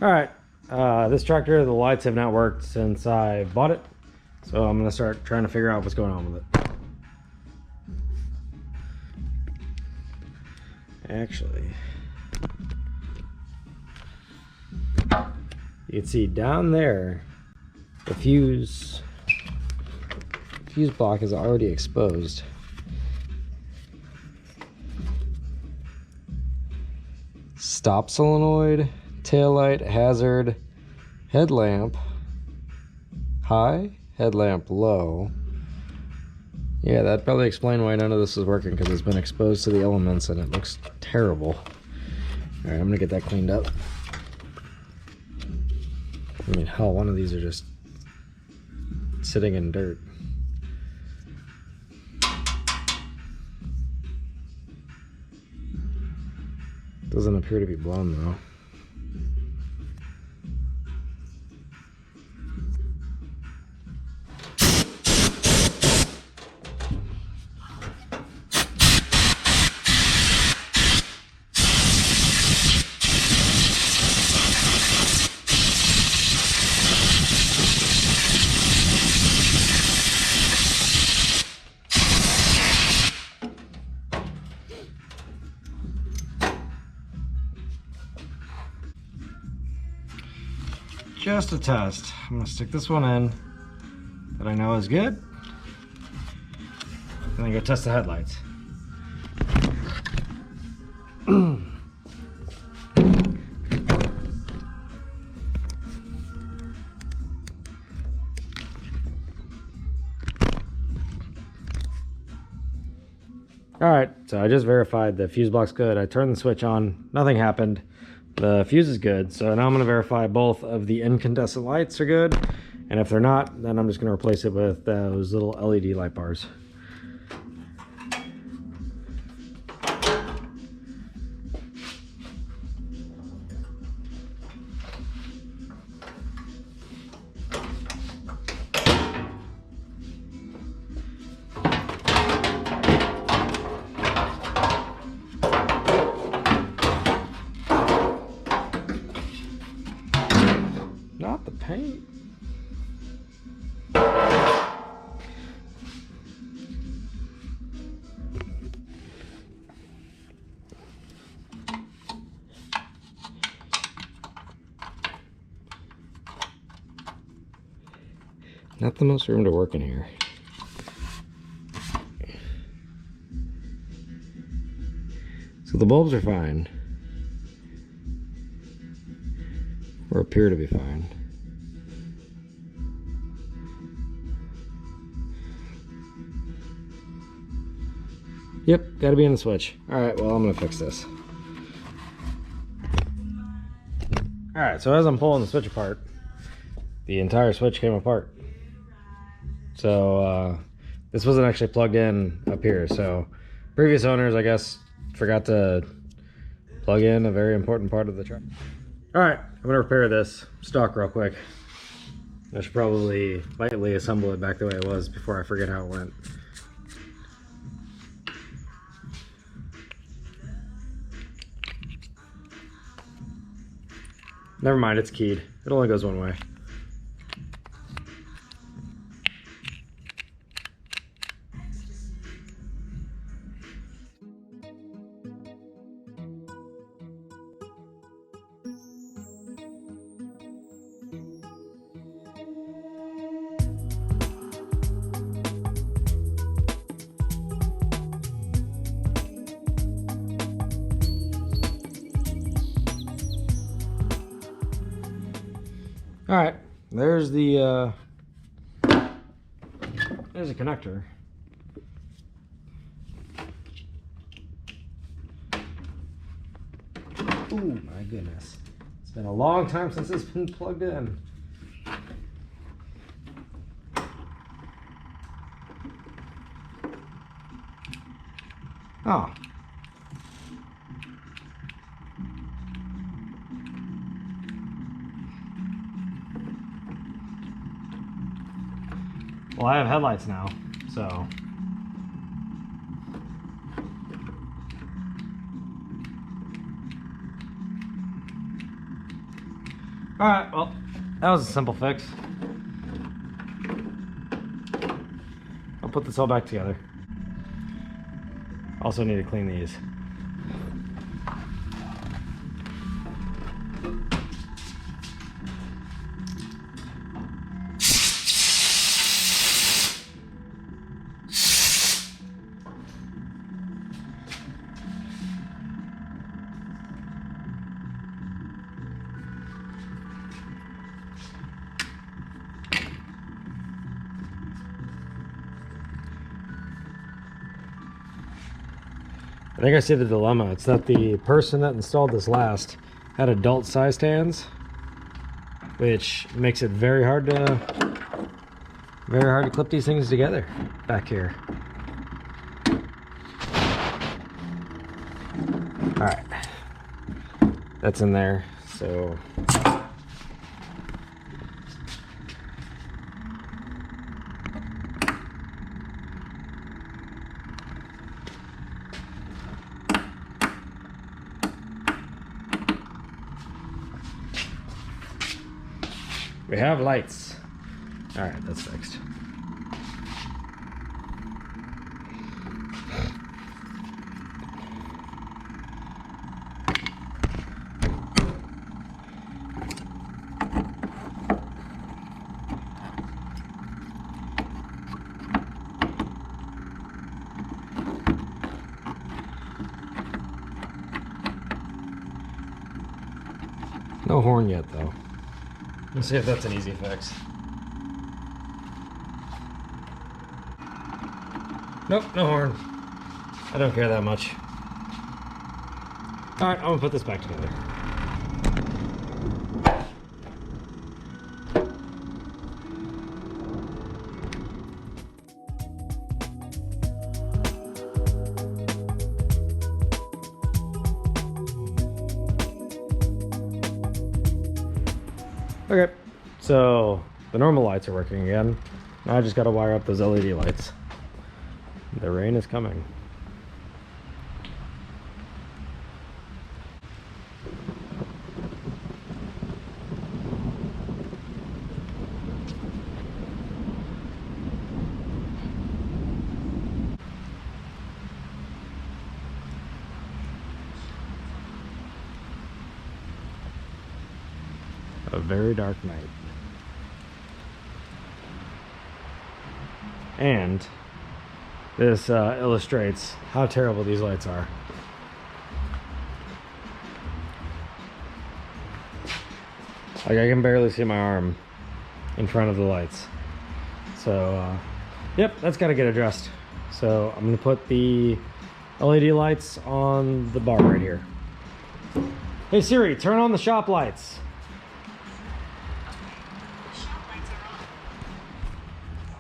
All right, this tractor, the lights have not worked since I bought it, so I'm gonna start trying to figure out what's going on with it. Actually, you can see down there, the fuse block is already exposed. Stop solenoid, tail light, hazard, headlamp high, headlamp low. Yeah, that'd probably explain why none of this is working, because it's been exposed to the elements and it looks terrible. All right, I'm gonna get that cleaned up. I mean, hell, one of these are just sitting in dirt. Doesn't appear to be blown though. Just a test. I'm gonna stick this one in that I know is good, and then go test the headlights. Alright, so I just verified the fuse block's good. I turned the switch on, nothing happened. The fuse is good, so now I'm going to verify both of the incandescent lights are good, and if they're not, then I'm just going to replace it with those little LED light bars. Not the paint. Not the most room to work in here. So the bulbs are fine, or appear to be fine. Yep, gotta be in the switch. Alright, well, I'm gonna fix this. Alright, so as I'm pulling the switch apart, the entire switch came apart. So, this wasn't actually plugged in up here, so previous owners, I guess, forgot to plug in a very important part of the truck. Alright, I'm gonna repair this stock real quick. I should probably lightly assemble it back the way it was before I forget how it went. Never mind, it's keyed. It only goes one way. All right, there's the there's a connector. Oh my goodness, it's been a long time since it's been plugged in. Oh. Well, I have headlights now, so. All right, well, that was a simple fix. I'll put this all back together. Also need to clean these. I think I see the dilemma. It's that the person that installed this last had adult sized hands, which makes it very hard to clip these things together back here. All right, that's in there. So we have lights. All right, that's fixed. No horn yet, though. Let's see if that's an easy fix. Nope, no horn. I don't care that much. All right, I'm gonna put this back together. Okay, so the normal lights are working again. Now I just gotta wire up those LED lights. The rain is coming. A very dark night. And this illustrates how terrible these lights are. Like, I can barely see my arm in front of the lights. So, yep, that's got to get addressed. So I'm going to put the LED lights on the bar right here. Hey Siri, turn on the shop lights.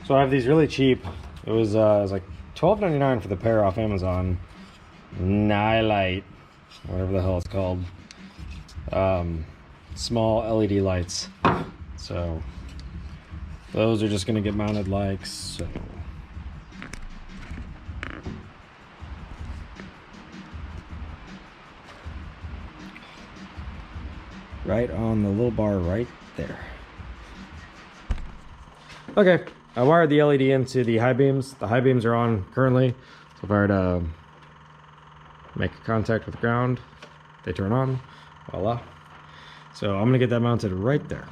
So I have these really cheap. It was like $12.99 for the pair off Amazon. Nightlight, whatever the hell it's called. Small LED lights. So those are just gonna get mounted like so. Right on the little bar right there. Okay, I wired the LED into the high beams. The high beams are on currently. So if I were to make contact with the ground, they turn on, voila. So I'm gonna get that mounted right there.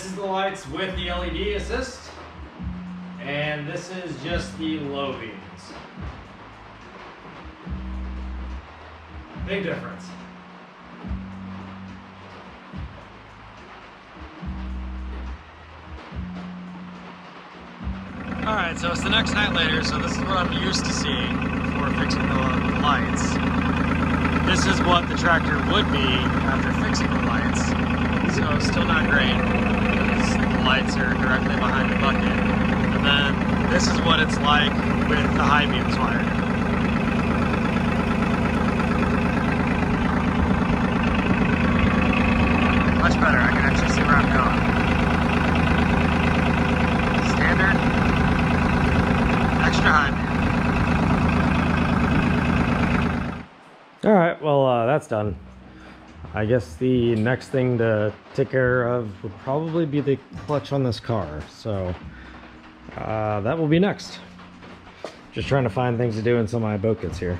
This is the lights with the LED assist, and this is just the low beams. Big difference. Alright, so it's the next night later, so this is what I'm used to seeing before fixing the lights. This is what the tractor would be after fixing the lights. So it's still not great, because the lights are directly behind the bucket. And then this is what it's like with the high beams wired. Much better, I can actually see where I'm going. Standard, extra high beam. Alright, well that's done. I guess the next thing to take care of would probably be the clutch on this car. So that will be next. Just trying to find things to do until my boat gets here.